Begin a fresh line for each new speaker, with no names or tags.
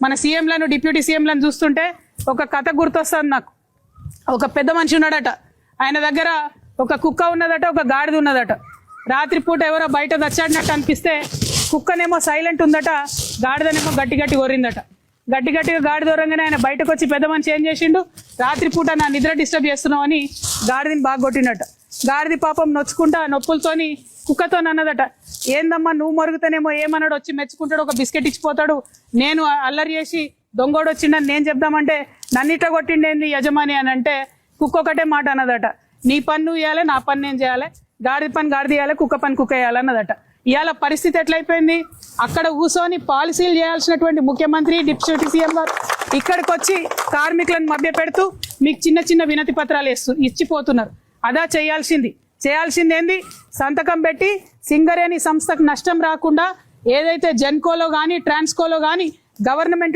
మన సీఎంలను డిప్యూటీ సీఎంలను చూస్తుంటే ఒక కథ గుర్తొస్తుంది నాకు. ఒక పెద్ద మనిషి ఉన్నాడట, ఆయన దగ్గర ఒక కుక్క ఉన్నదట, ఒక గాడిద ఉన్నదట. రాత్రిపూట ఎవరో బయట దచ్చాడినట్టు అనిపిస్తే కుక్కనేమో సైలెంట్ ఉందట, గాడిదనేమో గట్టి గట్టి కొరిందట. గట్టి గట్టిగా గాడిద దూరంగానే ఆయన బయటకు వచ్చి పెద్ద మనిషి ఏం చేసిండు, రాత్రిపూట నా నిద్ర డిస్టర్బ్ చేస్తున్నావు అని గాడిదని బాగా కొట్టిండట. గాడిది పాపం నొచ్చుకుంటా నొప్పులతోని కుక్కతో అన్నదట, ఏందమ్మా నువ్వు మరుగుతానేమో ఏమన్నాడు, వచ్చి మెచ్చుకుంటాడు, ఒక బిస్కెట్ ఇచ్చిపోతాడు, నేను అల్లరి చేసి దొంగోడు వచ్చిండని నేను చెప్దామంటే నన్నిట కొట్టిండేంది యజమాని అని అంటే కుక్క ఒకటే మాట అన్నదట, నీ పని నువ్వు చేయాలి, నా పని నేను చేయాలి, గాడిద పని గాడిద చేయాలి, కుక్క పని కుక్క చేయాలన్నదట. ఇవాళ పరిస్థితి ఎట్లయిపోయింది, అక్కడ కూర్చొని పాలసీలు చేయాల్సినటువంటి ముఖ్యమంత్రి డిప్యూటీ సీఎం గారు ఇక్కడికి వచ్చి కార్మికులను మభ్య పెడుతూ మీకు చిన్న చిన్న వినతి పత్రాలు ఇచ్చిపోతున్నారు. అదా చేయాల్సింది ఏంది, సంతకం పెట్టి సింగరేణి సంస్థకు నష్టం రాకుండా ఏదైతే జెన్కోలో కానీ ట్రాన్స్కోలో కానీ గవర్నమెంట్